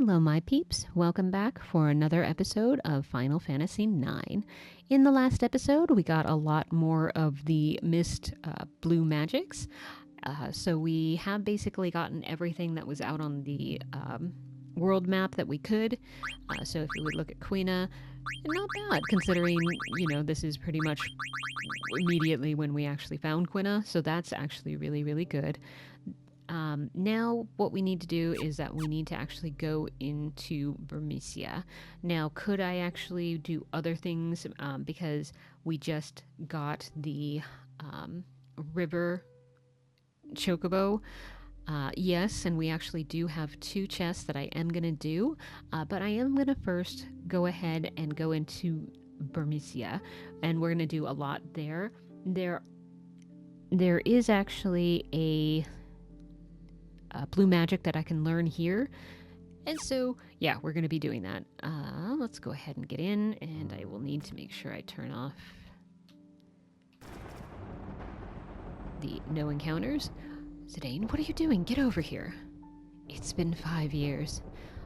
Hello, my peeps. Welcome back for another episode of Final Fantasy IX. In the last episode, we got a lot more of the mist blue magics. So we have basically gotten everything that was out on the world map that we could. So if you would look at Quina, not bad considering, this is pretty much immediately when we actually found Quina. So that's actually really, really good. Now what we need to do is that we need to actually go into Burmecia. Now, could I actually do other things because we just got the river chocobo? Yes, and we actually do have 2 chests that I am going to do, but I am going to first go ahead and go into Burmecia, and we're going to do a lot there. There is actually a blue magic that I can learn here. And so, yeah, we're going to be doing that. Let's go ahead and get in, and I will need to make sure I turn off the no encounters. Zidane, what are you doing? Get over here. It's been 5 years.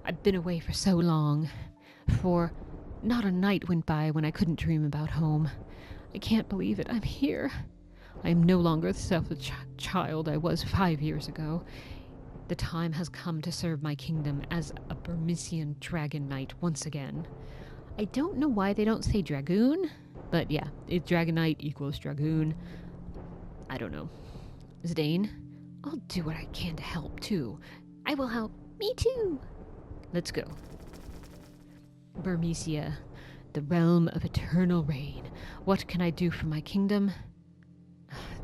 I've been away for so long. For not a night went by when I couldn't dream about home. I can't believe it. I'm here. I am no longer the selfish child I was 5 years ago. The time has come to serve my kingdom as a Burmecian dragon knight once again. I don't know why they don't say dragoon, but yeah, dragon knight equals dragoon. I don't know. Zidane, I'll do what I can to help too. I will help. Me too. Let's go. Burmecia, the realm of eternal reign. What can I do for my kingdom?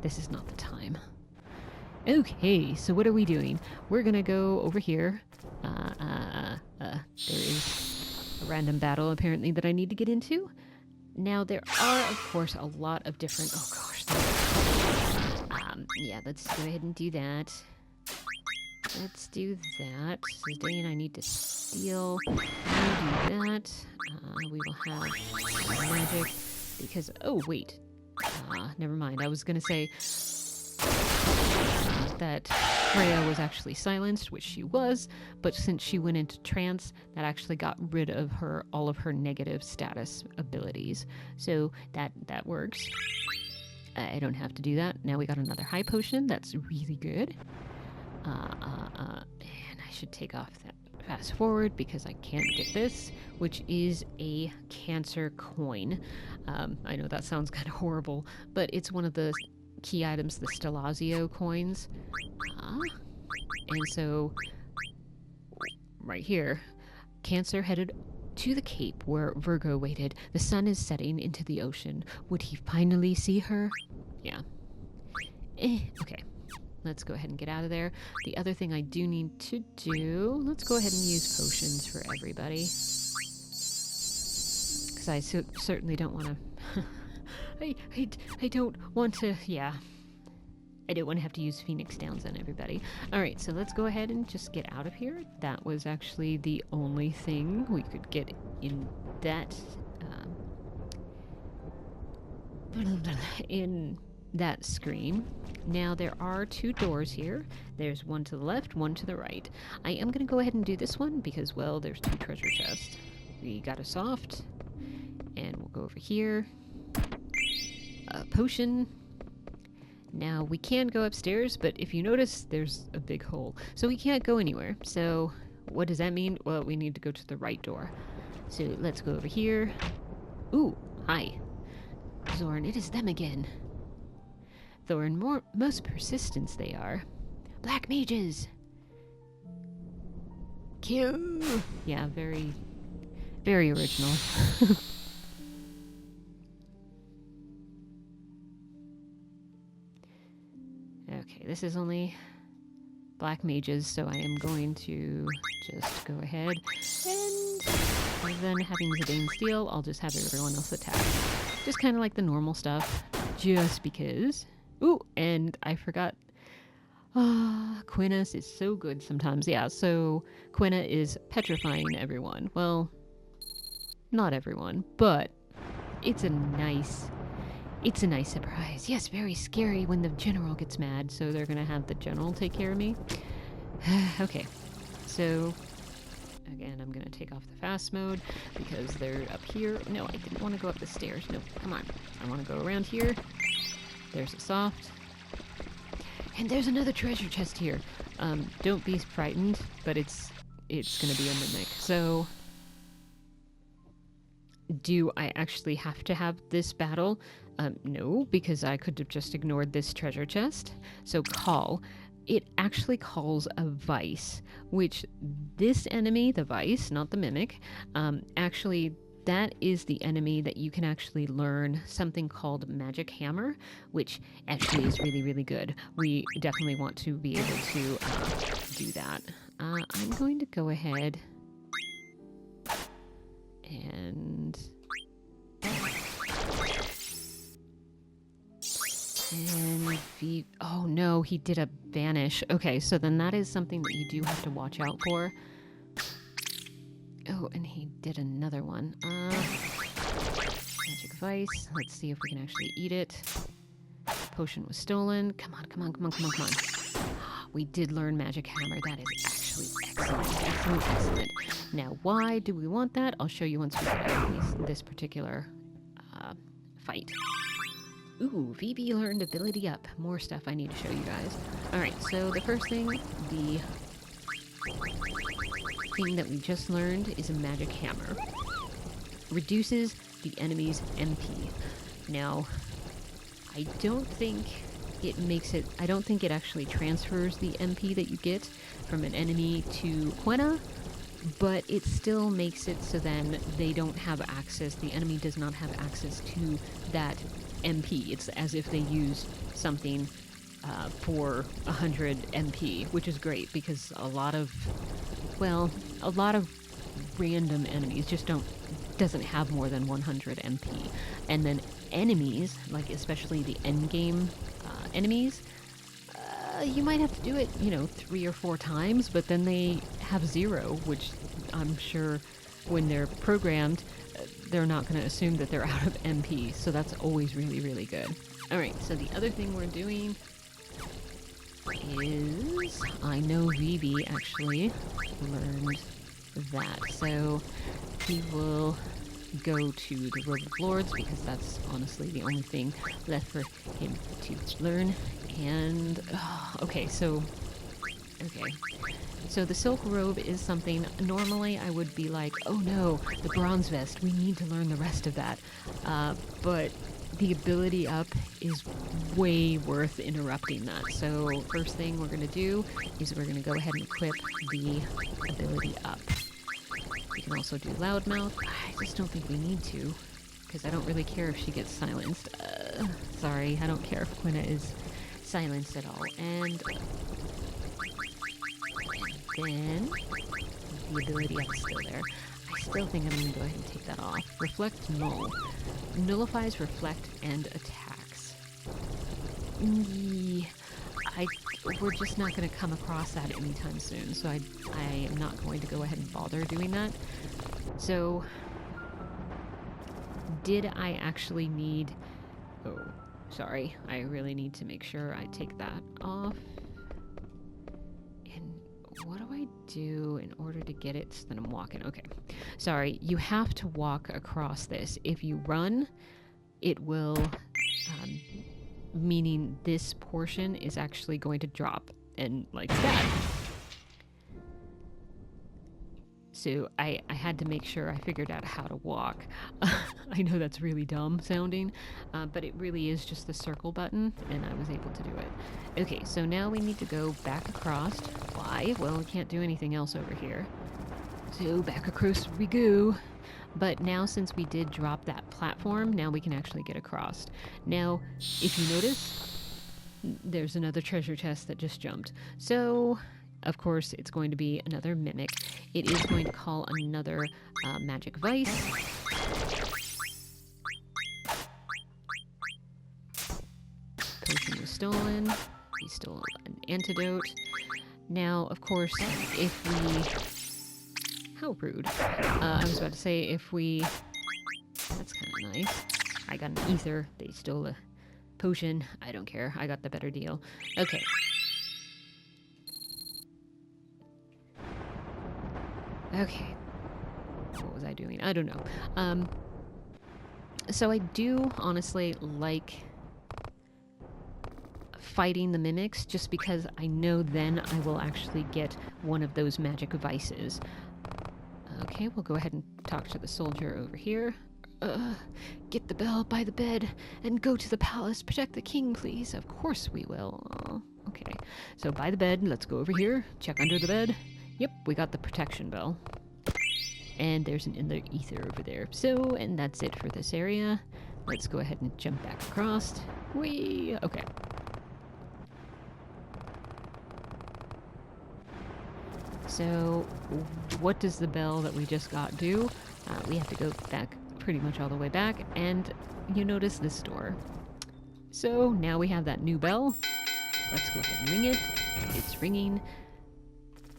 This is not the time. Okay, so what are we doing? We're gonna go over here. There is a random battle apparently that I need to get into. Now there are, of course, a lot of different. Oh gosh. Yeah, let's go ahead and do that. Let's do that. Zidane, I need to steal. We'll do that. We will have magic because. Oh wait. Never mind. I was gonna say that Freya was actually silenced, which she was, but since she went into trance, that actually got rid of all of her negative status abilities. So that works. I don't have to do that. Now we got another high potion. That's really good. And I should take off that fast forward because I can't get this, which is a cancer coin. I know that sounds kind of horrible, but it's one of the key items, the Stelazio coins. And so, right here, Cancer headed to the cape where Virgo waited. The sun is setting into the ocean. Would he finally see her? Yeah. Okay. Let's go ahead and get out of there. The other thing I do need to do, let's go ahead and use potions for everybody. Because I certainly don't want to... I don't want to, yeah. I don't want to have to use Phoenix Downs on everybody. Alright, so let's go ahead and just get out of here. That was actually the only thing we could get in that, in that screen. Now there are 2 doors here. There's one to the left, one to the right. I am going to go ahead and do this one because, well, there's 2 treasure chests. We got a soft, and we'll go over here. A potion. Now we can go upstairs, but if you notice, there's a big hole. So we can't go anywhere. So what does that mean? Well, we need to go to the right door. So let's go over here. Ooh, hi. Zorn, it is them again. Thorn, most persistent they are. Black mages! Kill! Yeah, very, very original. Okay, this is only black mages, so I am going to just go ahead and rather than having Zidane steal, I'll just have everyone else attack. Just kind of like the normal stuff, just because. Ooh, and I forgot. Quina is so good sometimes. Yeah, so Quina is petrifying everyone. Well, not everyone, but it's a nice surprise. Yes, very scary when the general gets mad, so they're gonna have the general take care of me. Okay, so Again, I'm going to take off the fast mode because they're up here. No, I didn't want to go up the stairs. No, come on. I want to go around here. There's a soft. And there's another treasure chest here. Don't be frightened, but it's going to be a mimic. So, do I actually have to have this battle? No, because I could have just ignored this treasure chest. So call. It actually calls a vice, which this enemy, the vice, not the mimic, actually that is the enemy that you can actually learn something called Magic Hammer, which actually is really, really good. We definitely want to be able to do that. I'm going to go ahead and... oh no, he did a vanish. Okay, so then that is something that you do have to watch out for. Oh, and he did another one. Magic Vice. Let's see if we can actually eat it. Potion was stolen. Come on, come on, come on, come on, come on. We did learn Magic Hammer. That is actually excellent, excellent, excellent. Now, why do we want that? I'll show you once we get out of this particular fight. Ooh, VB learned ability up. More stuff I need to show you guys. Alright, so the first thing, the thing that we just learned is a Magic Hammer. Reduces the enemy's MP. Now, I don't think it makes it... I don't think it actually transfers the MP that you get from an enemy to Quena, but it still makes it so then they don't have access, the enemy does not have access to that MP. It's as if they used something for 100 MP, which is great because a lot of random enemies just doesn't have more than 100 MP. And then enemies, like especially the end game enemies, you might have to do it, 3 or 4 times, but then they have 0, which I'm sure when they're programmed, they're not going to assume that they're out of MP, so that's always really, really good. Alright, so the other thing we're doing is, I know VB actually learned that, so he will go to the Robe of Lords because that's honestly the only thing left for him to learn. And okay, so the Silk Robe is something normally I would be like, oh no, the Bronze Vest, we need to learn the rest of that, but the ability up is way worth interrupting that. So first thing we're going to do is we're going to go ahead and equip the ability up. We can also do Loudmouth. I just don't think we need to, because I don't really care if she gets silenced. Sorry, I don't care if Quina is silenced at all. And then the ability up is still there. I still think I'm going to go ahead and take that off. Reflect Null. Nullifies reflect and attacks. We're just not going to come across that anytime soon, so I am not going to go ahead and bother doing that. So, did I actually need... Oh, sorry. I really need to make sure I take that off. And what do I do in order to get it so that I'm walking? Okay. Sorry, you have to walk across this. If you run, it will... meaning this portion is actually going to drop, and like that. So I had to make sure I figured out how to walk. I know that's really dumb sounding, but it really is just the circle button, and I was able to do it. Okay, so now we need to go back across. Why? Well, we can't do anything else over here. So back across we go. But now, since we did drop that platform, now we can actually get across. Now, if you notice, there's another treasure chest that just jumped. So, of course, it's going to be another mimic. It is going to call another magic vice. Potion was stolen. We stole an antidote. Now, of course, if we... How rude. I was about to say, if we... That's kind of nice. I got an ether. They stole a potion. I don't care. I got the better deal. Okay. Okay. What was I doing? I don't know. So I do honestly like fighting the mimics just because I know then I will actually get one of those magic vices. Okay, we'll go ahead and talk to the soldier over here. Get the bell by the bed and go to the palace. Protect the king, please. Of course we will. Okay, so by the bed, let's go over here. Check under the bed. Yep, we got the protection bell. And there's an inner ether over there. So, and that's it for this area. Let's go ahead and jump back across. Whee! Okay. So, what does the bell that we just got do? We have to go back pretty much all the way back, and you notice this door. So, now we have that new bell. Let's go ahead and ring it. It's ringing.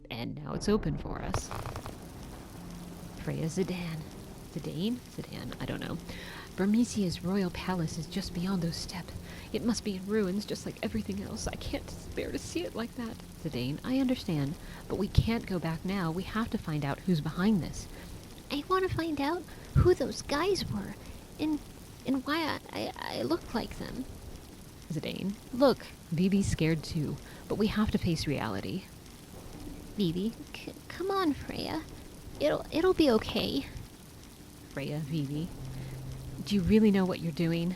And now it's open for us. Freya Zidane. Zidane? I don't know. Burmecia's royal palace is just beyond those steps. It must be in ruins just like everything else. I can't bear to see it like that. Zidane, I understand, but we can't go back now. We have to find out who's behind this. I want to find out who those guys were and why I look like them. Zidane, look, Vivi's scared too, but we have to face reality. Vivi, come on, Freya. It'll be okay. Freya, Vivi, do you really know what you're doing?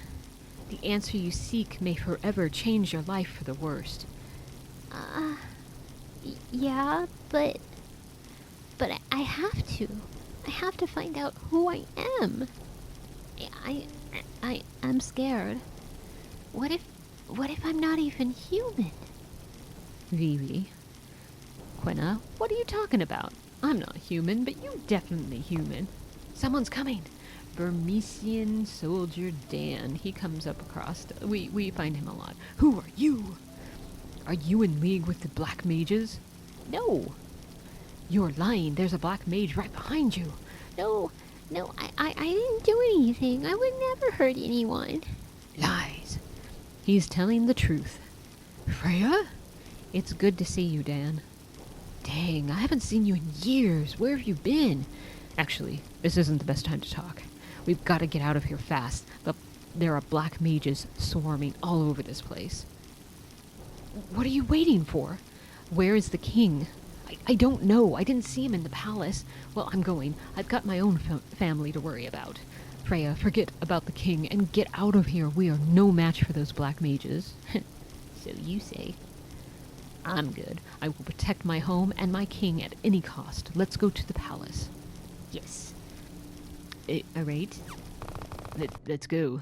The answer you seek may forever change your life for the worst. Yeah, but I have to. I have to find out who I am. I'm scared. What if I'm not even human? Vivi. Quina, what are you talking about? I'm not human, but you're definitely human. Someone's coming. Burmecian soldier Dan. He comes up across. We find him a lot. Who are you? Are you in league with the black mages? No. You're lying. There's a black mage right behind you. No, I didn't do anything. I would never hurt anyone. Lies. He's telling the truth. Freya? It's good to see you, Dan. Dang, I haven't seen you in years. Where have you been? Actually, this isn't the best time to talk. We've got to get out of here fast. There are black mages swarming all over this place. What are you waiting for? Where is the king? I don't know. I didn't see him in the palace. Well, I'm going. I've got my own family to worry about. Freya, forget about the king and get out of here. We are no match for those black mages. So you say. I'm good. I will protect my home and my king at any cost. Let's go to the palace. Yes. Alright. Let's go.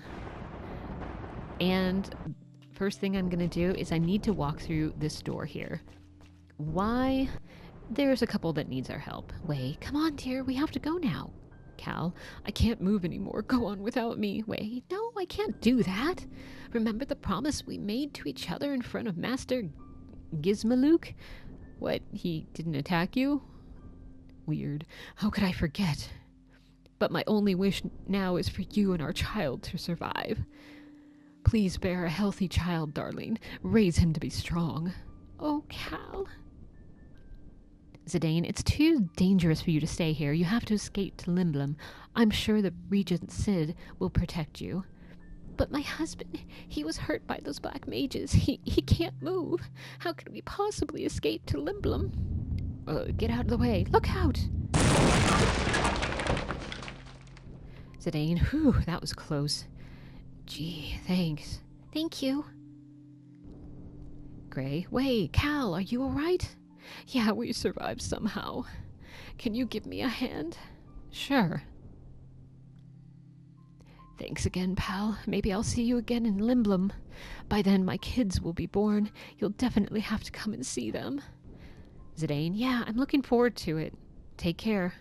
And first thing I'm going to do is I need to walk through this door here. Why? There's a couple that needs our help. Wei, come on, dear. We have to go now. Cal, I can't move anymore. Go on without me. Wei, no, I can't do that. Remember the promise we made to each other in front of Master Gizmaluk? What, he didn't attack you? Weird. How could I forget? But my only wish now is for you and our child to survive. Please bear a healthy child, darling. Raise him to be strong. Oh, Cal. Zidane, it's too dangerous for you to stay here. You have to escape to Limblum. I'm sure the Regent Sid will protect you. But my husband, he was hurt by those black mages. He can't move. How could we possibly escape to Limblum? Get out of the way. Look out! Zidane, whew, that was close. Gee, thanks. Thank you. Gray, wait, Cal, are you alright? Yeah, we survived somehow. Can you give me a hand? Sure. Thanks again, pal. Maybe I'll see you again in Limblum. By then, my kids will be born. You'll definitely have to come and see them. Zidane, yeah, I'm looking forward to it. Take care.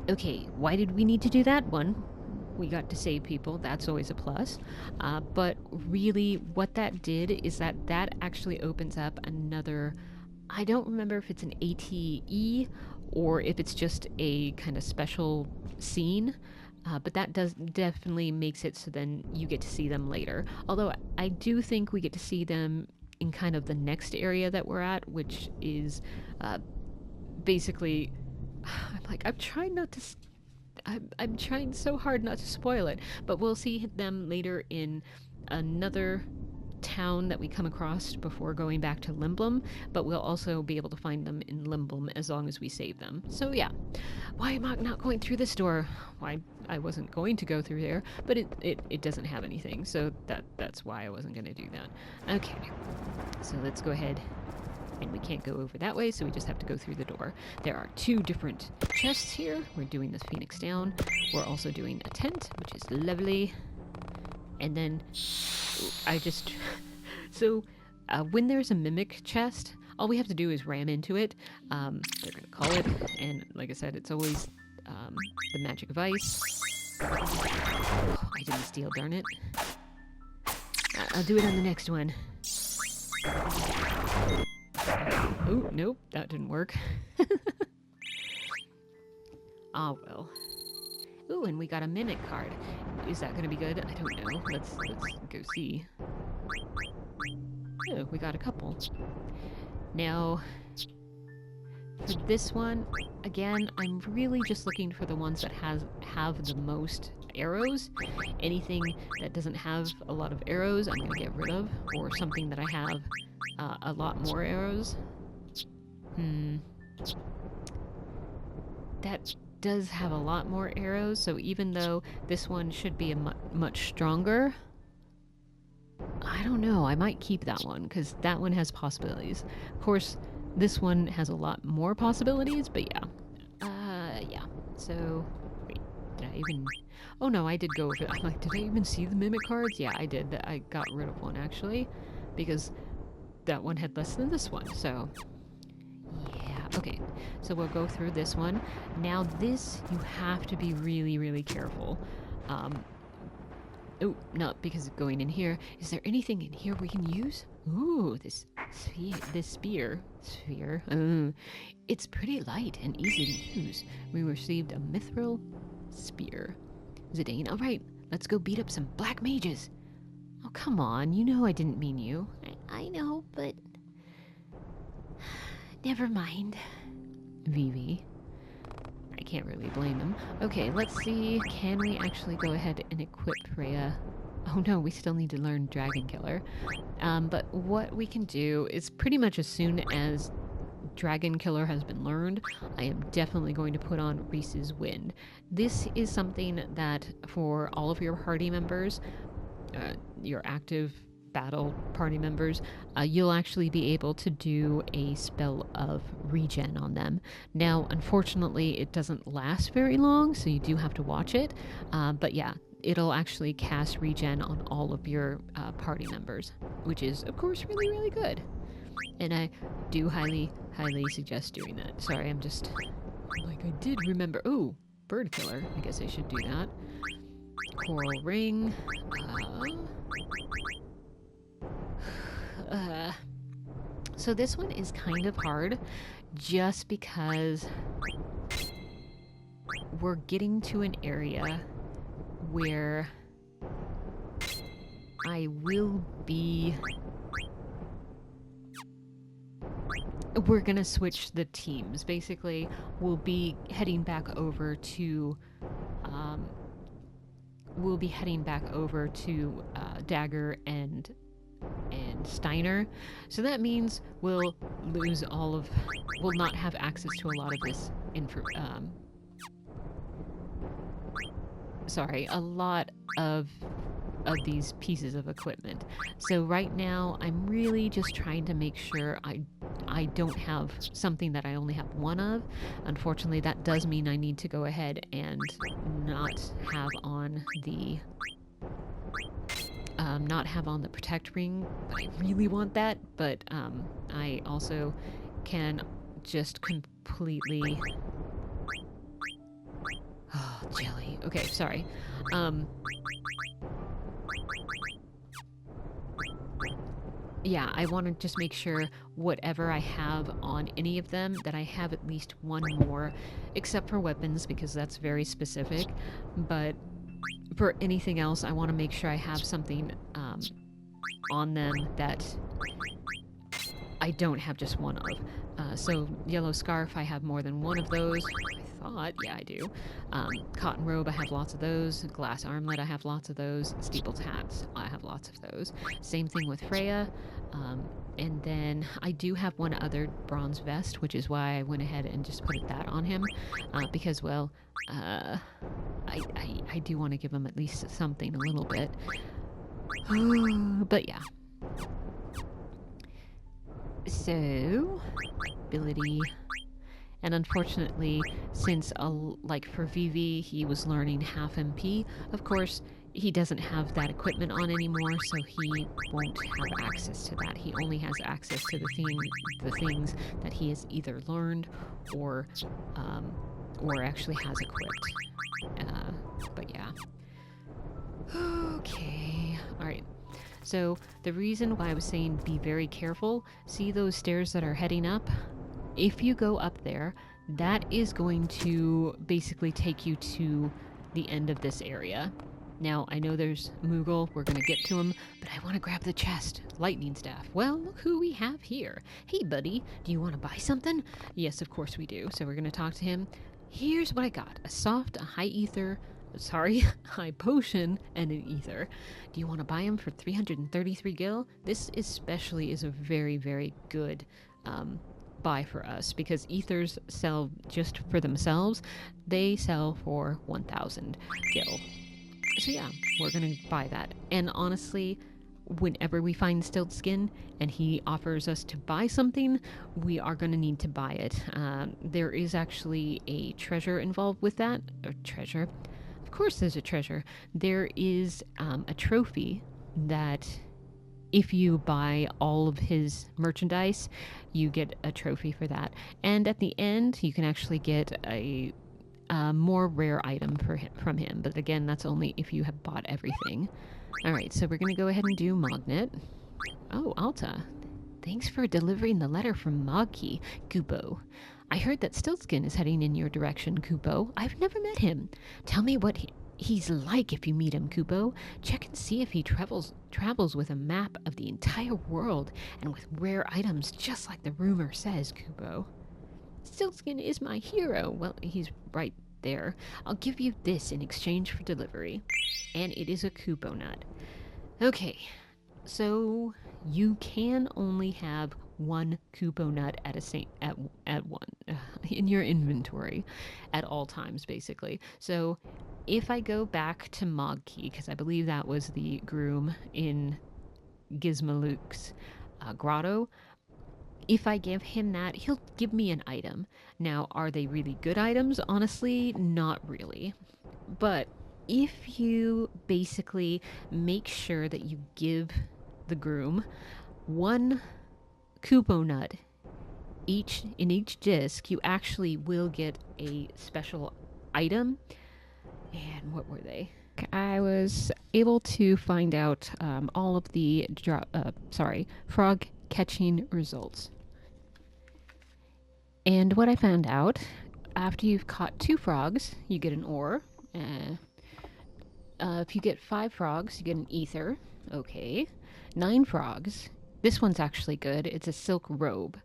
Okay, why did we need to do that? One, we got to save people. That's always a plus. But really, what that did is that actually opens up another... I don't remember if it's an ATE or if it's just a kind of special scene. But that definitely makes it so then you get to see them later. Although I do think we get to see them in kind of the next area that we're at, which is basically, I'm like, I'm trying not to... I'm trying so hard not to spoil it, but we'll see them later in another town that we come across before going back to Limblum, but we'll also be able to find them in Limblum as long as we save them. So yeah, why am I not going through this door? Why I wasn't going to go through there, but it doesn't have anything, so that's why I wasn't going to do that. Okay, so let's go ahead. And we can't go over that way, so we just have to go through the door. There are 2 different chests here. We're doing this Phoenix down. We're also doing a tent, which is lovely. And then I just... So when there's a mimic chest, all we have to do is ram into it. They're going to call it. And like I said, it's always the magic of ice. Oh, I didn't steal, darn it. I'll do it on the next one. Oh, nope, that didn't work. Ah, well. Ooh, and we got a mimic card. Is that gonna be good? I don't know. Let's go see. Oh, we got a couple. Now, for this one, again, I'm really just looking for the ones that have the most arrows. Anything that doesn't have a lot of arrows, I'm gonna get rid of, or something that I have a lot more arrows. That does have a lot more arrows, so even though this one should be much stronger, I don't know, I might keep that one, because that one has possibilities. Of course, this one has a lot more possibilities, but yeah. Yeah. So, wait, did I even... Oh no, I did go over it. I'm like, did I even see the mimic cards? Yeah, I did. I got rid of one, actually, because that one had less than this one, so... Yeah, okay. So we'll go through this one. Now this, you have to be really, really careful. Oh, not because of going in here. Is there anything in here we can use? Ooh, this spear. It's pretty light and easy to use. We received a mithril spear. Zidane, alright, let's go beat up some black mages. Oh, come on, you know I didn't mean you. I know, but... Never mind. Vivi. I can't really blame him. Okay, let's see. Can we actually go ahead and equip Freya? Oh no, we still need to learn Dragon Killer. But what we can do is pretty much as soon as Dragon Killer has been learned, I am definitely going to put on Reese's Wind. This is something that for all of your party members, your active battle party members, you'll actually be able to do a spell of regen on them. Now, unfortunately, it doesn't last very long, so you do have to watch it. But yeah, it'll actually cast regen on all of your party members, which is, of course, really, really good. And I do highly, highly suggest doing that. Sorry, I'm like, I did remember. Oh, bird killer. I guess I should do that. Coral ring. So this one is kind of hard just because we're getting to an area where I will be... We're gonna switch the teams. Basically, we'll be heading back over to... Dagger and Stiener. So that means we'll lose we'll not have access to a lot of this a lot of these pieces of equipment. So right now, I'm really just trying to make sure I don't have something that I only have one of. Unfortunately, that does mean I need to go ahead and not have on the protect ring, but I really want that. But I also can just completely... Oh, jelly. Okay, sorry. Yeah, I want to just make sure whatever I have on any of them, that I have at least one more, except for weapons, because that's very specific. But for anything else, I want to make sure I have something on them that I don't have just one of. So yellow scarf, I have more than one of those. I thought, yeah, I do. Cotton robe, I have lots of those. Glass armlet, I have lots of those. Steepled hats, I have lots of those. Same thing with Freya. And then I do have one other bronze vest, which is why I went ahead and just put that on him. Because, well, I do want to give him at least something a little bit. But yeah. So, ability. And unfortunately, since, like for Vivi, he was learning half MP, of course, he doesn't have that equipment on anymore, so he won't have access to that. He only has access to the things that he has either learned or actually has equipped. But yeah. Okay. All right. So the reason why I was saying be very careful, see those stairs that are heading up? If you go up there, that is going to basically take you to the end of this area. Now, I know there's Moogle, we're going to get to him, but I want to grab the chest. Lightning staff. Well, look who we have here. Hey, buddy, do you want to buy something? Yes, of course we do. So we're going to talk to him. Here's what I got. A high potion and an ether. Do you want to buy them for 333 gil? This especially is a very, very good buy for us because ethers sell just for themselves. They sell for 1,000 gil. So yeah, we're going to buy that. And honestly, whenever we find Stilt Skin and he offers us to buy something, we are going to need to buy it. There is actually a treasure involved with that. A treasure? Of course there's a treasure. There is a trophy that if you buy all of his merchandise, you get a trophy for that. And at the end, you can actually get a more rare item from him. But again, that's only if you have bought everything. Alright, so we're going to go ahead and do Magnet. Oh, Alta. Thanks for delivering the letter from Magki, Kupo. I heard that Stiltskin is heading in your direction, Kupo. I've never met him. Tell me what he's like if you meet him, Kupo. Check and see if he travels with a map of the entire world and with rare items, just like the rumor says, Kupo. Stiltskin is my hero. Well, he's right there. I'll give you this in exchange for delivery. And it is a Kupo nut. Okay, so you can only have one Kupo nut at one in your inventory at all times, basically. So if I go back to Mogki, because I believe that was the groom in Gizmaluk's grotto, if I give him that, he'll give me an item. Now, are they really good items? Honestly, not really. But if you basically make sure that you give the groom one Kupo nut in each disc, you actually will get a special item. And what were they? I was able to find out all of the frog catching results. And what I found out, after you've caught 2 frogs, you get an ore. If you get 5 frogs, you get an ether. Okay. 9 frogs. This one's actually good. It's a silk robe.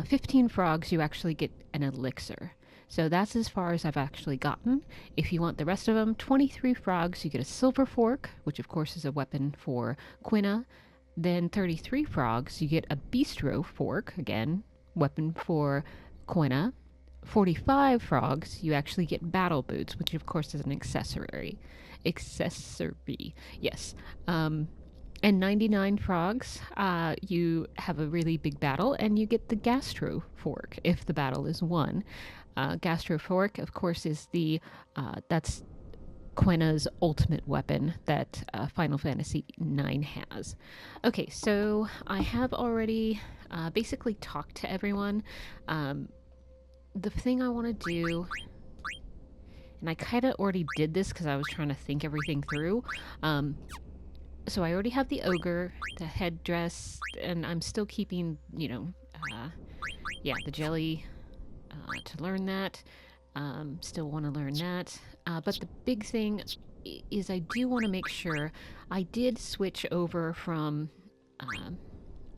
15 frogs, you actually get an elixir. So that's as far as I've actually gotten. If you want the rest of them, 23 frogs, you get a silver fork, which of course is a weapon for Quina. Then 33 frogs, you get a bistro fork, again, weapon for Quina. 45 frogs, you actually get battle boots, which of course is an accessory. Yes. And 99 frogs, you have a really big battle, and you get the gastro fork if the battle is won. Gastro fork, of course, is that's Quina's ultimate weapon that Final Fantasy IX has. Okay, so I have already basically talked to everyone. The thing I want to do, and I kind of already did this because I was trying to think everything through. So I already have the ogre, the headdress, and I'm still keeping, the jelly to learn that. Still want to learn that. But the big thing is I do want to make sure I did switch over from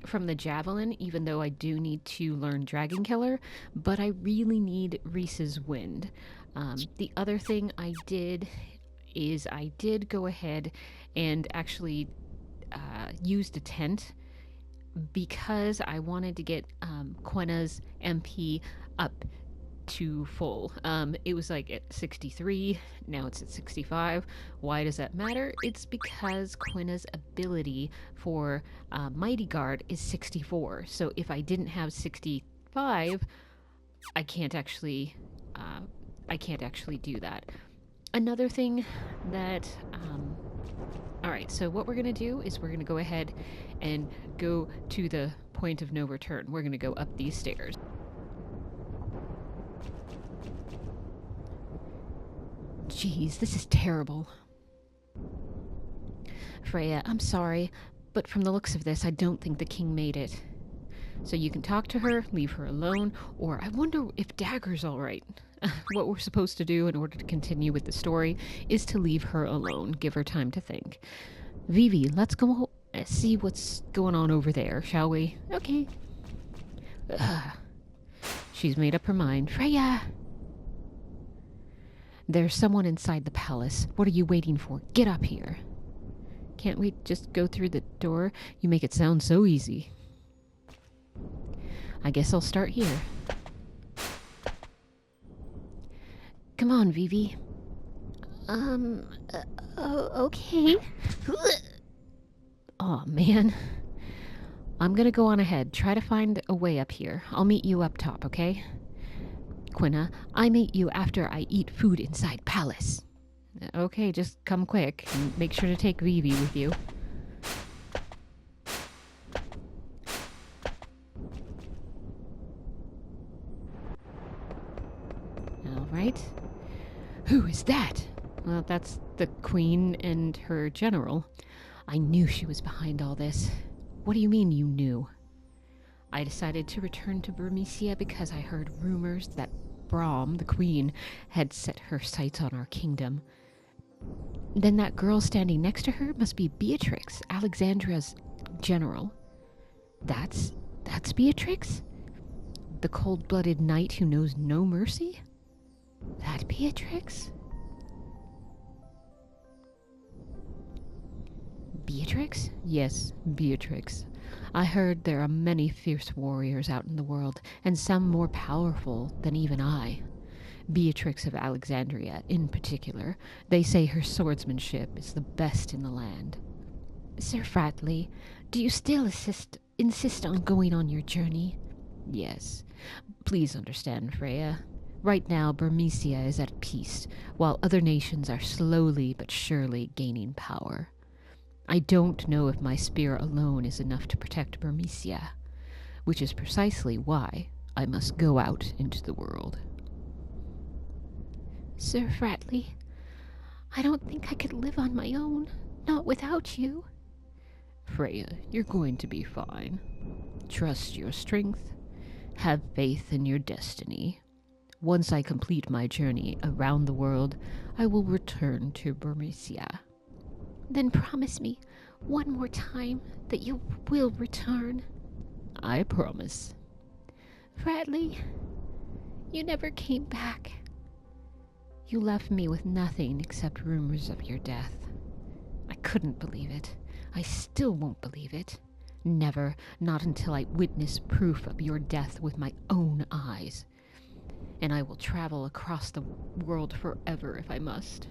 from the javelin, even though I do need to learn Dragon Killer, but I really need Reese's Wind. The other thing I did is I did go ahead and actually used a tent because I wanted to get Quenna's MP up to full. It was like at 63, now it's at 65. Why does that matter? It's because Quenna's ability for Mighty Guard is 64. So if I didn't have 65, I can't actually do that. Another thing that all right, so what we're going to do is we're going to go ahead and go to the point of no return. We're going to go up these stairs. Jeez, this is terrible. Freya, I'm sorry, but from the looks of this, I don't think the king made it. So you can talk to her, leave her alone, or I wonder if Dagger's alright. What we're supposed to do in order to continue with the story is to leave her alone, give her time to think. Vivi, let's go see what's going on over there, shall we? Okay. She's made up her mind. Freya! There's someone inside the palace. What are you waiting for? Get up here. Can't we just go through the door? You make it sound so easy. I guess I'll start here. Come on, Vivi. Okay. Oh, man. I'm gonna go on ahead. Try to find a way up here. I'll meet you up top, okay? Quenna, I meet you after I eat food inside palace. Okay, just come quick. And make sure to take Vivi with you. Alright. Who is that? Well, that's the queen and her general. I knew she was behind all this. What do you mean you knew? I decided to return to Burmecia because I heard rumors that Brahm, the queen, had set her sights on our kingdom. Then that girl standing next to her must be Beatrix, Alexandra's general. That's Beatrix? The cold-blooded knight who knows no mercy? That Beatrix? Beatrix? Yes, Beatrix. I heard there are many fierce warriors out in the world, and some more powerful than even I. Beatrix of Alexandria, in particular. They say her swordsmanship is the best in the land. Sir Fratley, do you still insist on going on your journey? Yes. Please understand, Freya. Right now, Burmecia is at peace, while other nations are slowly but surely gaining power. I don't know if my spear alone is enough to protect Burmecia, which is precisely why I must go out into the world. Sir Fratley, I don't think I could live on my own, not without you. Freya, you're going to be fine. Trust your strength. Have faith in your destiny. Once I complete my journey around the world, I will return to Burmecia. Then promise me one more time that you will return. I promise. Fratley, you never came back. You left me with nothing except rumors of your death. I couldn't believe it. I still won't believe it. Never, not until I witness proof of your death with my own eyes. And I will travel across the world forever if I must.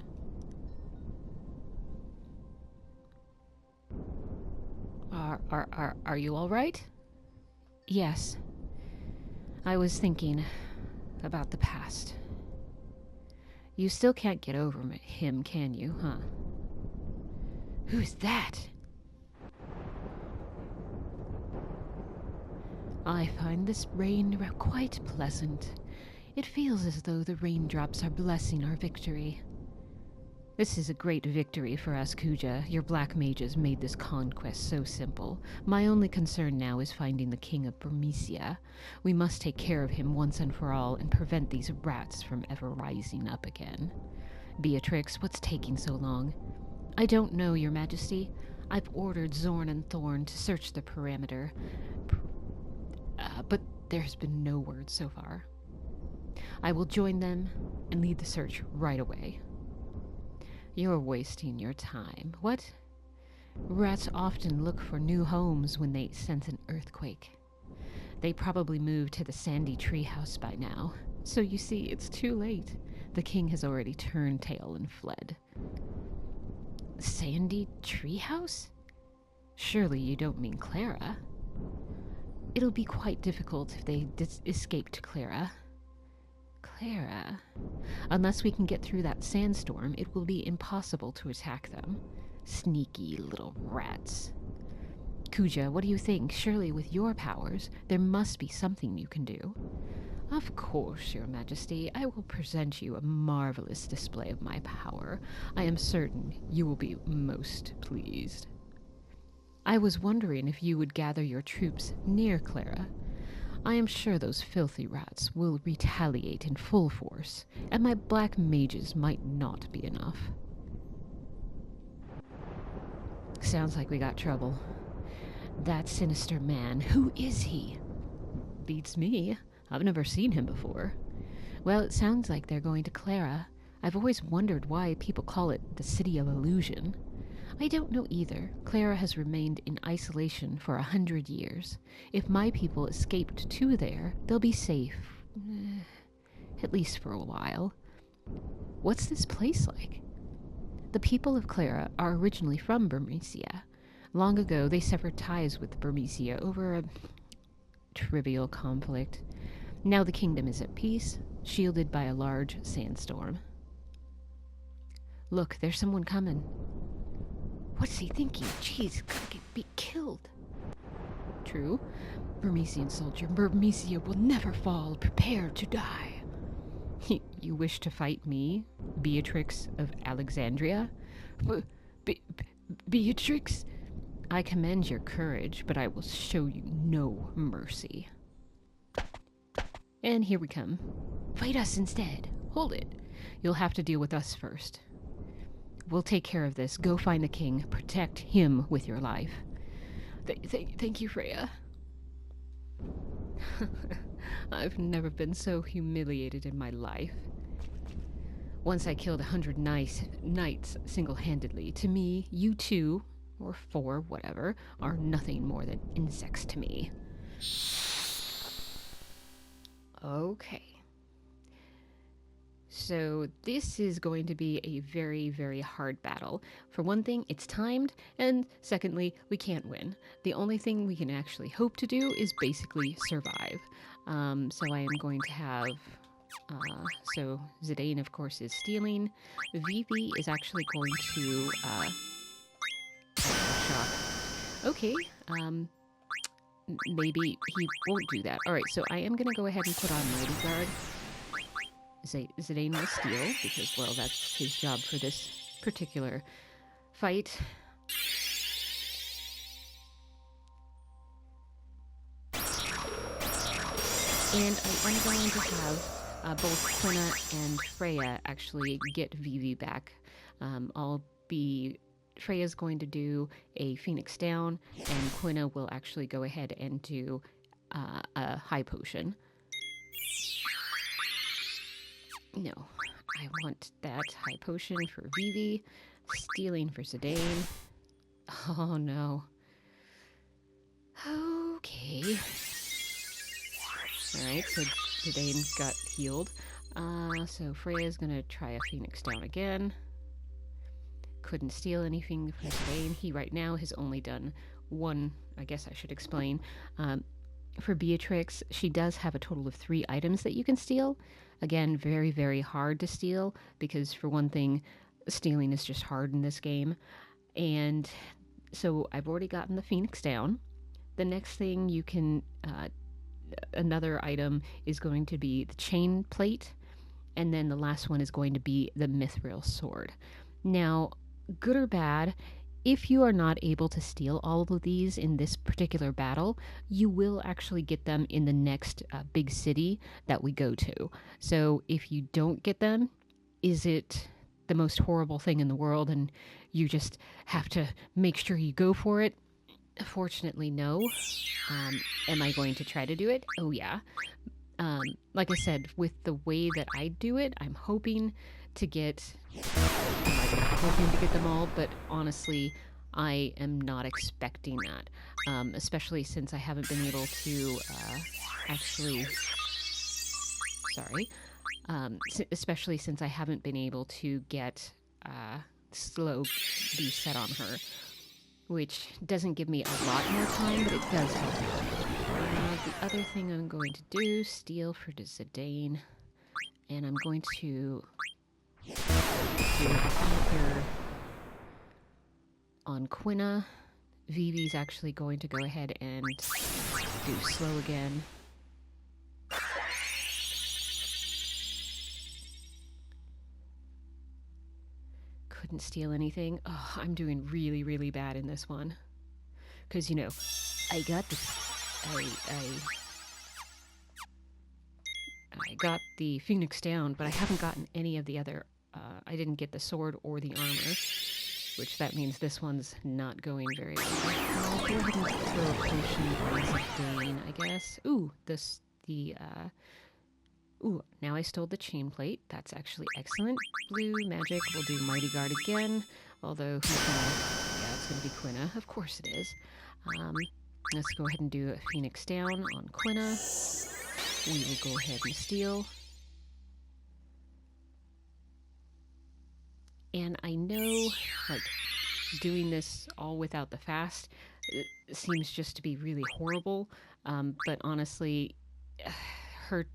Are you all right? Yes. I was thinking about the past. You still can't get over him, can you, huh? Who's that? I find this rain quite pleasant. It feels as though the raindrops are blessing our victory. This is a great victory for us, Kuja. Your black mages made this conquest so simple. My only concern now is finding the king of Burmecia. We must take care of him once and for all and prevent these rats from ever rising up again. Beatrix, what's taking so long? I don't know, Your Majesty. I've ordered Zorn and Thorn to search the perimeter, but there's been no word so far. I will join them and lead the search right away. You're wasting your time. What? Rats often look for new homes when they sense an earthquake. They probably moved to the sandy treehouse by now. So you see, it's too late. The king has already turned tail and fled. Sandy treehouse? Surely you don't mean Clara. It'll be quite difficult if they escaped Clara. Clara? Unless we can get through that sandstorm, it will be impossible to attack them. Sneaky little rats. Kuja, what do you think? Surely with your powers, there must be something you can do. Of course, Your Majesty. I will present you a marvelous display of my power. I am certain you will be most pleased. I was wondering if you would gather your troops near Clara. I am sure those filthy rats will retaliate in full force, and my black mages might not be enough. Sounds like we got trouble. That sinister man, who is he? Beats me. I've never seen him before. Well, it sounds like they're going to Clara. I've always wondered why people call it the City of Illusion. I don't know either. Clara has remained in isolation for 100 years. If my people escaped to there, they'll be safe. At least for a while. What's this place like? The people of Clara are originally from Burmecia. Long ago, they severed ties with Burmecia over a trivial conflict. Now the kingdom is at peace, shielded by a large sandstorm. Look, there's someone coming. What's he thinking? Jeez, could be killed. True. Burmesian soldier, Burmecia will never fall. Prepare to die. You wish to fight me, Beatrix of Alexandria? Beatrix? I commend your courage, but I will show you no mercy. And here we come. Fight us instead. Hold it. You'll have to deal with us first. We'll take care of this. Go find the king. Protect him with your life. Thank you, Freya. I've never been so humiliated in my life. Once I killed 100 knights single-handedly. To me, you two, or 4, whatever, are nothing more than insects to me. Okay. So this is going to be a very, very hard battle. For one thing, it's timed, and secondly, we can't win. The only thing we can actually hope to do is basically survive. So I am going to have... so Zidane, of course, is stealing. Vivi is actually going to... shock. Okay, maybe he won't do that. Alright, so I am going to go ahead and put on Mighty Guard. Zidane will steal, because, well, that's his job for this particular fight. And I'm going to have both Quina and Freya actually get Vivi back. Freya's going to do a Phoenix Down, and Quina will actually go ahead and do a High Potion. No, I want that High Potion for Vivi, stealing for Zidane. Oh no. Okay. Alright, so Zidane got healed. So Freya's gonna try a Phoenix Down again. Couldn't steal anything from Zidane. He right now has only done one, I guess I should explain. For Beatrix, she does have a total of 3 items that you can steal. Again, very, very hard to steal, because for one thing, stealing is just hard in this game. And so I've already gotten the Phoenix Down. The next thing you can, another item is going to be the Chain Plate, and then the last one is going to be the Mithril Sword. Now, good or bad, if you are not able to steal all of these in this particular battle, you will actually get them in the next big city that we go to. So if you don't get them, is it the most horrible thing in the world and you just have to make sure you go for it. Fortunately, no. Am I going to try to do it? Oh, yeah. Like I said, with the way that I do it, I'm hoping to get them all, but honestly, I am not expecting that, especially since I haven't been able to actually. Sorry. Especially since I haven't been able to get slow be set on her, which doesn't give me a lot more time, but it does help out. The other thing I'm going to do, steal for Zidane, and I'm going to do ether on Quina. Vivi's actually going to go ahead and do slow again. Couldn't steal anything. Oh, I'm doing really, really bad in this one. Because, you know, I got I got the Phoenix down, but I haven't gotten any of the other. I didn't get the sword or the armor, which that means this one's not going very well. I'll go ahead and throw a potion on Zidane, I guess. Ooh, ooh, now I stole the chain plate. That's actually excellent. Blue magic, we'll do Mighty Guard again. Although, who's gonna... Yeah, it's gonna be Quina. Of course it is. Let's go ahead and do a Phoenix down on Quina. We will go ahead and steal. And I know, like, doing this all without the fast seems just to be really horrible. But honestly, her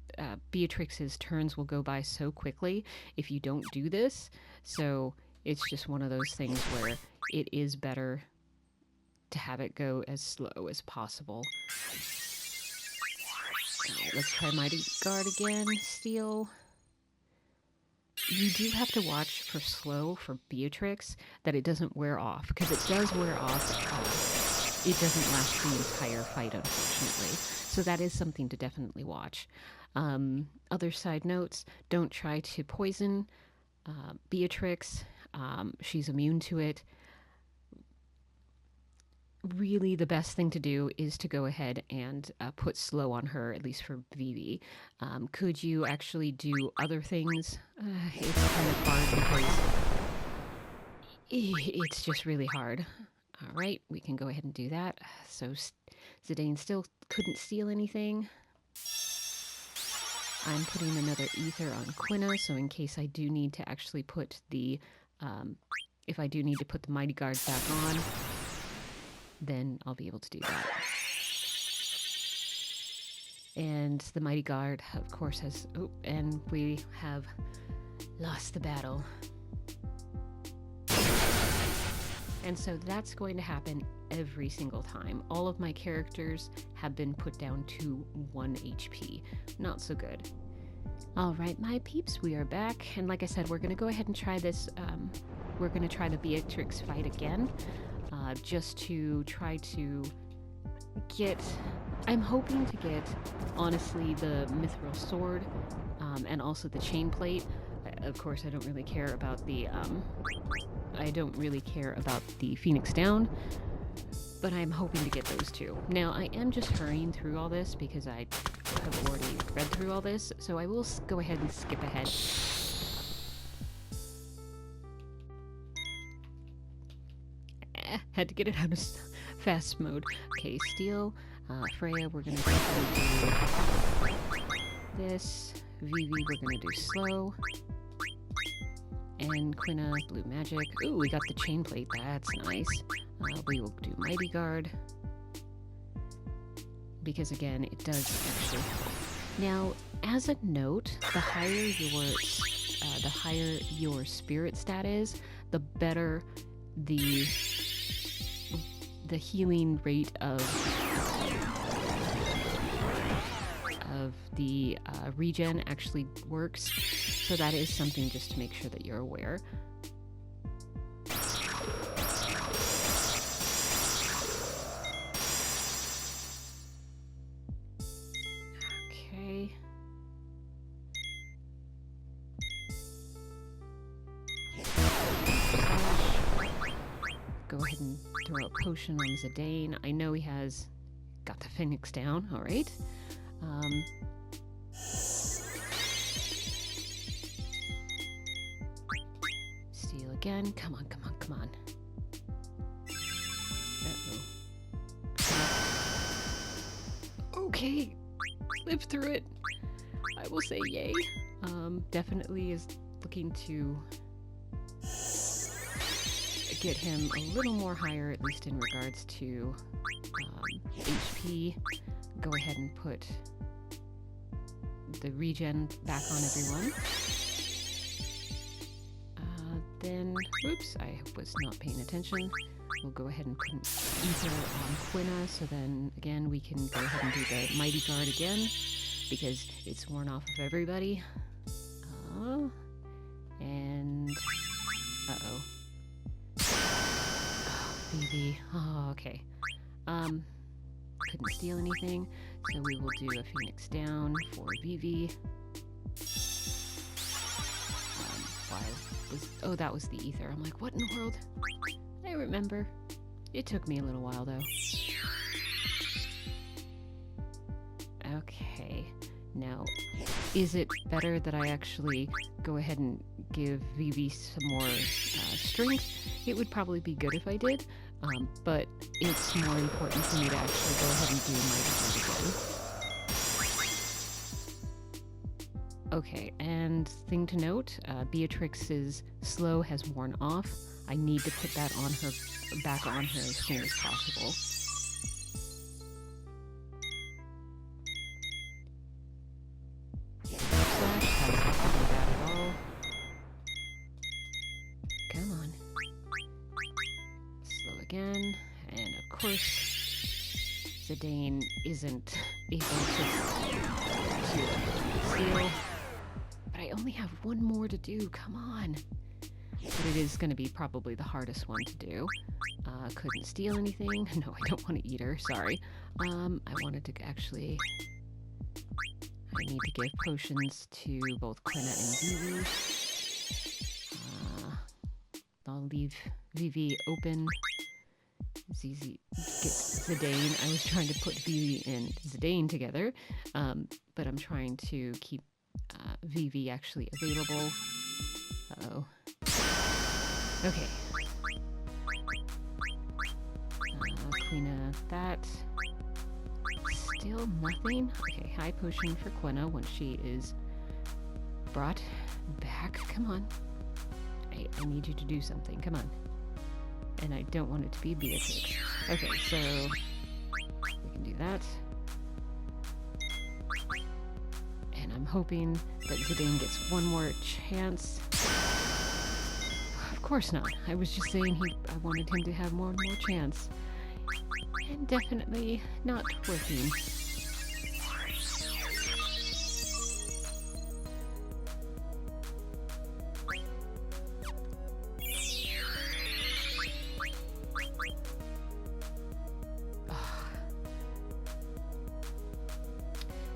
Beatrix's turns will go by so quickly if you don't do this. So it's just one of those things where it is better to have it go as slow as possible. Right, let's try Mighty Guard again. Steal. You do have to watch for slow for Beatrix that it doesn't wear off, because it does wear off. It doesn't last the entire fight, unfortunately. So that is something to definitely watch. Other side notes, don't try to poison Beatrix. She's immune to it. Really, the best thing to do is to go ahead and put slow on her, at least for Vivi. Could you actually do other things? It's kind of hard because it's just really hard. All right, we can go ahead and do that. So Zidane still couldn't steal anything. I'm putting another ether on Quina, so in case I do need to actually put the, if I do need to put the Mighty Guard back on, then I'll be able to do that. And the Mighty Guard, of course, has... Oh, and we have lost the battle. And so that's going to happen every single time. All of my characters have been put down to 1 HP. Not so good. All right, my peeps, we are back. And like I said, we're going to go ahead and try this. We're going to try the Beatrix fight again. Just to try to get... I'm hoping to get, honestly, the Mithril Sword and also the chain plate. Of course, I don't really care about the... I don't really care about the Phoenix Down, but I'm hoping to get those two. Now, I am just hurrying through all this because I have already read through all this, so I will go ahead and skip ahead. Had to get it out of fast mode. Okay, steal. Freya, we're going to do this. Vivi, we're going to do slow. And Quina, blue magic. Ooh, we got the chain plate. That's nice. We will do Mighty Guard. Because again, it does actually help. Now, as a note, the higher your spirit stat is, the better the healing rate of the regen actually works. So that is something just to make sure that you're aware. Okay. throw a potion on Zidane. I know he has got the Phoenix down. All right. Steal again. Come on, come on, come on. Uh-oh. Okay. Live through it. I will say yay. Definitely is looking to get him a little more higher, at least in regards to HP. Go ahead and put the regen back on everyone. Then, oops, I was not paying attention. We'll go ahead and put an ether on Quina, so then again we can go ahead and do the Mighty Guard again, because it's worn off of everybody. And uh-oh. Vivi. Oh, okay. Couldn't steal anything, so we will do a Phoenix down for Vivi. Oh, that was the ether. I'm like, what in the world? I remember. It took me a little while, though. Okay. Now, is it better that I actually go ahead and give Vivi some more strength? It would probably be good if I did, but it's more important for me to actually go ahead and do my defense again. Okay, and thing to note, Beatrix's slow has worn off. I need to put that on her, back on her as soon as possible. Come on. Slow again, and of course, Zidane isn't able to steal. But I only have one more to do, come on. But it is going to be probably the hardest one to do. Couldn't steal anything. No, I don't want to eat her, sorry. I wanted to actually... I need to give potions to both Quina and Vivi. I'll leave Vivi open. Get Zidane. I was trying to put Vivi and Zidane together, but I'm trying to keep Vivi actually available. Uh-oh. Okay. Quina, that. Still nothing? Okay, high potion for Quina when she is brought back. Come on. I need you to do something. Come on. And I don't want it to be Beatrix. Okay, so we can do that. And I'm hoping that Zidane gets one more chance. Of course not. I was just saying I wanted him to have one more chance. And definitely not working.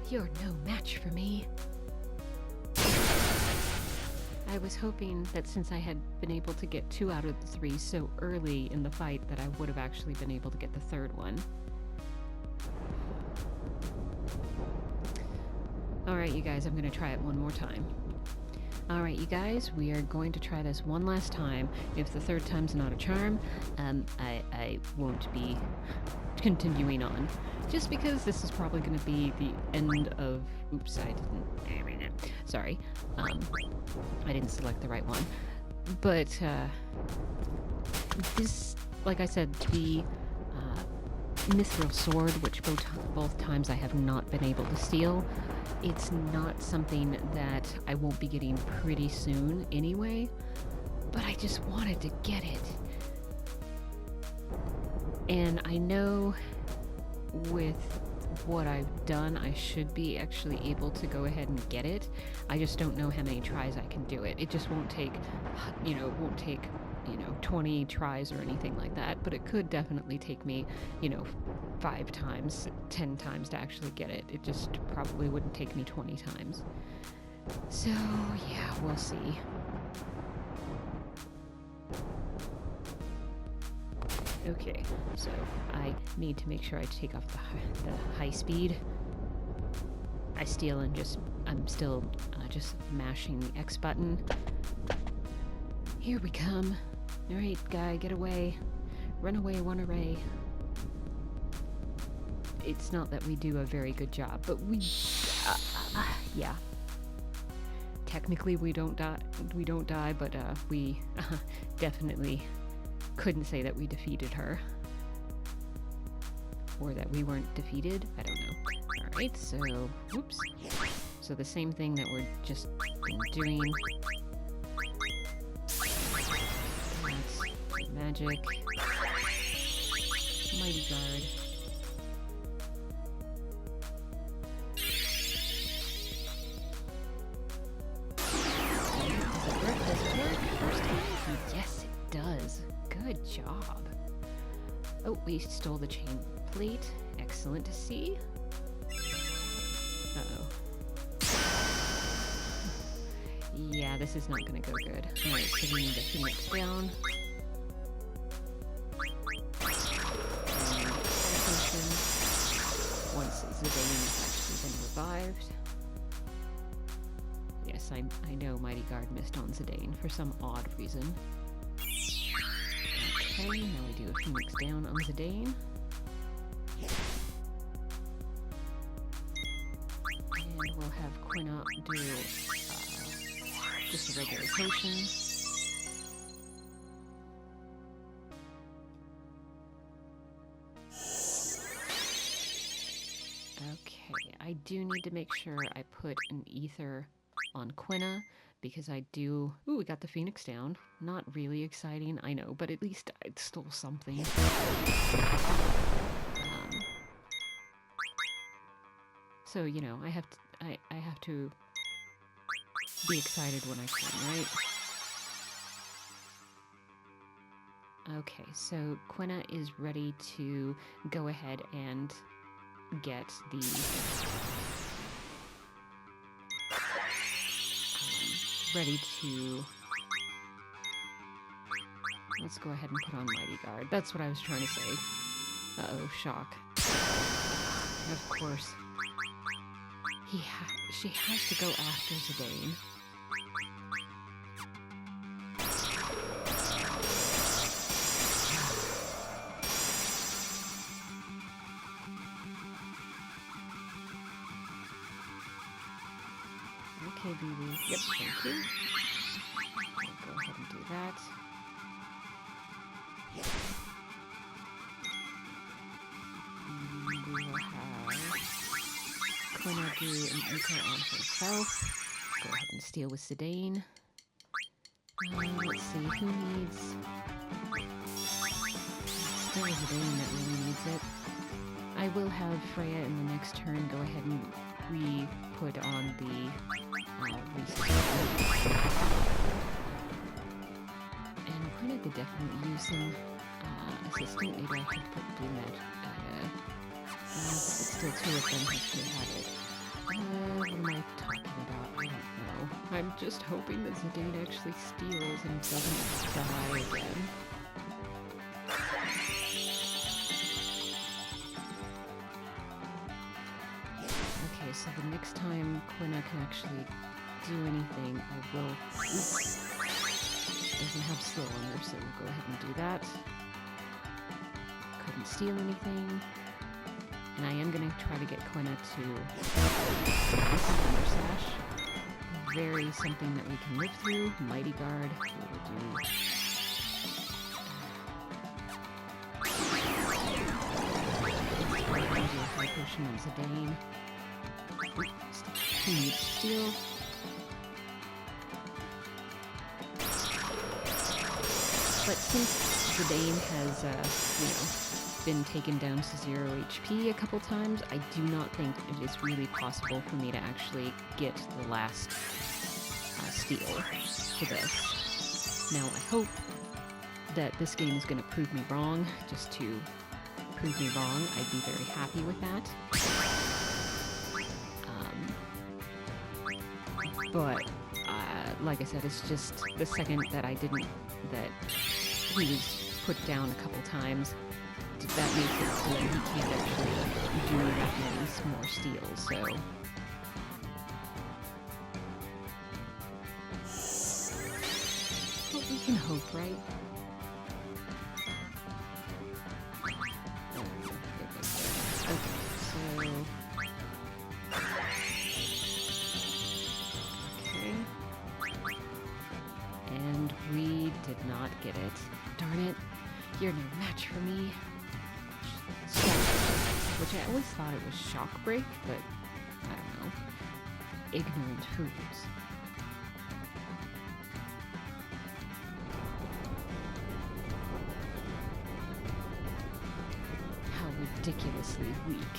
You're no match for me. I was hoping that since I had been able to get 2 out of the 3 so early in the fight that I would have actually been able to get the 3rd one. Alright, you guys, I'm going to try it one more time. Alright, you guys, we are going to try this one last time. If the 3rd time's not a charm, I won't be continuing on. Just because this is probably going to be the end of... Oops, I didn't... Sorry. I didn't select the right one. But, this, like I said, the Mithril Sword, which both times I have not been able to steal, it's not something that I won't be getting pretty soon anyway, but I just wanted to get it. And I know with what I've done, I should be actually able to go ahead and get it. I just don't know how many tries I can do it. It just won't take, 20 tries or anything like that, but it could definitely take me, 5 times, 10 times to actually get it. It just probably wouldn't take me 20 times. So, yeah, we'll see. Okay, so I need to make sure I take off the high speed. I steal and I'm still just mashing the X button. Here we come. Alright, guy, get away. Run away, one array. It's not that we do a very good job, but we... yeah. Technically we don't die, but we definitely couldn't say that we defeated her. Or that we weren't defeated, I don't know. Alright, so, whoops. So the same thing that we're just doing. That's magic. Mighty Guard. Does it work first time? Yes, it does. Good job. Oh, we stole the chain plate. Excellent to see. Uh-oh. Yeah, this is not gonna go good. Alright, so we need a Phoenix down. Once Zidane has actually been revived. Yes, I know Mighty Guard missed on Zidane for some odd reason. Okay, now we do a Phoenix down on Zidane. And we'll have Quina do just a regular potion. Okay, I do need to make sure I put an ether on Quina, because I do... Ooh, we got the Phoenix down. Not really exciting, I know, but at least I stole something. So, you know, I have to be excited when I can, right? Okay, so Quina is ready to go ahead and get the... ready to... Let's go ahead and put on Mighty Guard. That's what I was trying to say. Uh-oh, shock. Of course. She has to go after Zidane. Okay, BB. Yep, thank you. I'll go ahead and do that. We will have Quina do an ether on herself. Go ahead and steal with Zidane. Let's see, who needs... Still Zidane that really needs it. I will have Freya in the next turn go ahead and re-put on the and Quina could definitely use some assistant. Maybe I should do that. But still, two of them actually have it. What am I talking about? I don't know. I'm just hoping that Zidane actually steals and doesn't die again. Okay, so the next time Quina can actually do anything, I will... Oops. Doesn't have slow on her, so we'll go ahead and do that. Couldn't steal anything. And I am going to try to get Quina to this Thunder Sash. Very something that we can live through. Mighty Guard. We will do... a high potion on Zidane. He needs steel. But since Zidane has, been taken down to 0 HP a couple times, I do not think it is really possible for me to actually get the last steal to this. Now, I hope that this game is going to prove me wrong. Just to prove me wrong, I'd be very happy with that. But, like I said, it's just the second that he was put down a couple times, that makes it so that he can't actually do that many more steals, so... Well, we can hope, right? Did not get it. Darn it. You're no match for me. Which I always thought it was shock break, but I don't know. Ignorant fools. How ridiculously weak.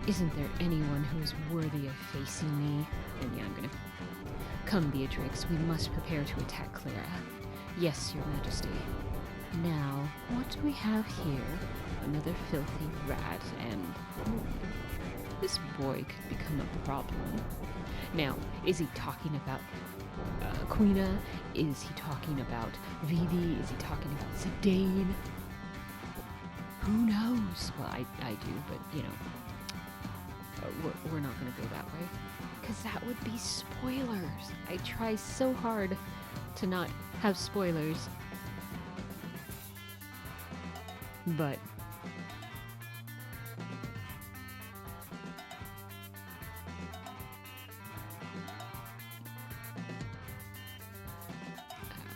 Isn't there anyone who is worthy of facing me? And yeah, I'm gonna... Come, Beatrix, we must prepare to attack Clara. Yes, Your Majesty. Now, what do we have here? Another filthy rat, and... this boy could become a problem. Now, is he talking about Quina? Is he talking about Vivi? Is he talking about Zidane? Who knows? Well, I do, but, you know, we're not going to go that way. Because that would be spoilers. I try so hard to not have spoilers. But...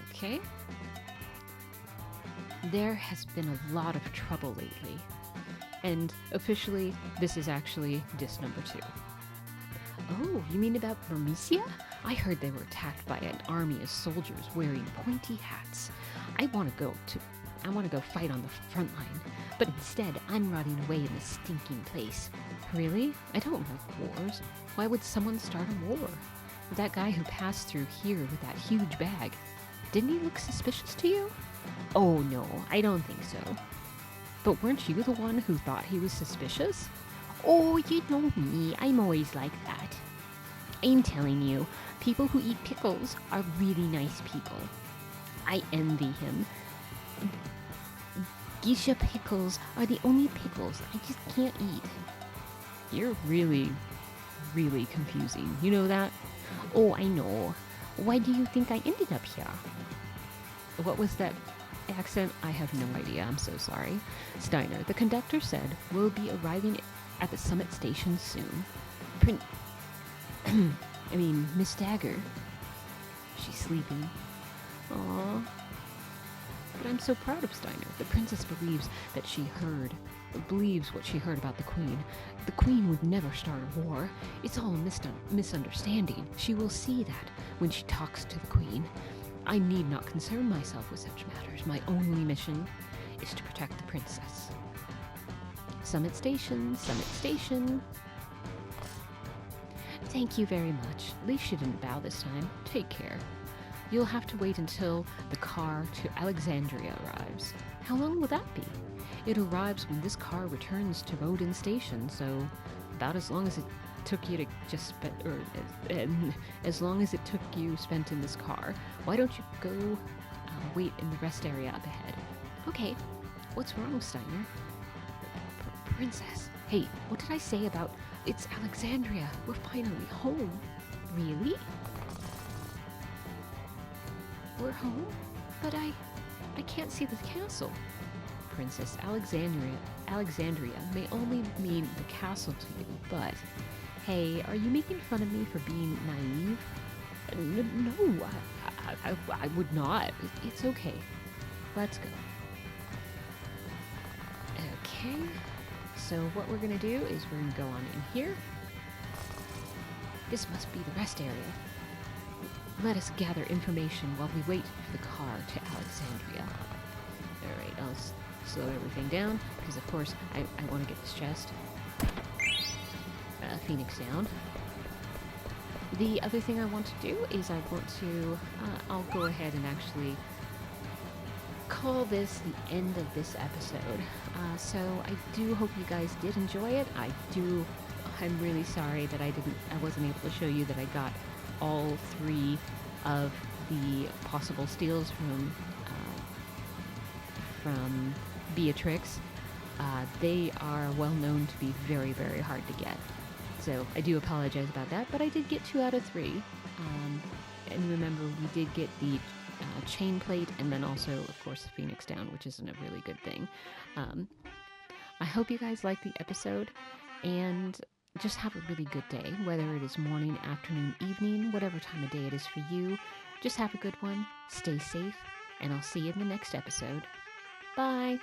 okay. There has been a lot of trouble lately. And officially, this is actually disc number 2. Oh, you mean about Burmecia? I heard they were attacked by an army of soldiers wearing pointy hats. I want to go fight on the front line, but instead I'm rotting away in this stinking place. Really? I don't like wars. Why would someone start a war? That guy who passed through here with that huge bag, didn't he look suspicious to you? Oh no, I don't think so. But weren't you the one who thought he was suspicious? Oh, you know me, I'm always like that. I'm telling you, people who eat pickles are really nice people. I envy him. Geisha pickles are the only pickles I just can't eat. You're really, really confusing. You know that? Oh, I know. Why do you think I ended up here? What was that accent? I have no idea. I'm so sorry. Stiener, the conductor said we'll be arriving at the summit station soon. Miss Dagger. She's sleeping. Aww. But I'm so proud of Stiener. The princess believes what she heard about the queen. The queen would never start a war. It's all a misunderstanding. She will see that when she talks to the queen. I need not concern myself with such matters. My only mission is to protect the princess. Summit Station, Summit Station. Thank you very much. At least she didn't bow this time. Take care. You'll have to wait until the car to Alexandria arrives. How long will that be? It arrives when this car returns to Rodin Station, so about as long as it took you to as long as it took you spent in this car. Why don't you go wait in the rest area up ahead? Okay. What's wrong, Stiener? Princess. Hey, what did I say about it's Alexandria? We're finally home. Really? We're home? But I can't see the castle. Princess, Alexandria may only mean the castle to you, but hey, are you making fun of me for being naive? No, I would not. It's okay. Let's go. Okay. So what we're going to do is we're going to go on in here. This must be the rest area. Let us gather information while we wait for the car to Alexandria. Alright, I'll slow everything down, because of course I want to get this chest. Phoenix down. The other thing I want to do is I'll go ahead and actually call this the end of this episode. So I do hope you guys did enjoy it. I'm really sorry that I wasn't able to show you that I got all 3 of the possible steals from from Beatrix. They are well known to be very, very hard to get. So I do apologize about that, but I did get 2 out of 3. And remember, we did get the chain plate and then also, of course, the Phoenix down, which isn't a really good thing. I hope you guys liked the episode, and just have a really good day, whether it is morning, afternoon, evening, whatever time of day it is for you. Just have a good one, stay safe, and I'll see you in the next episode. Bye!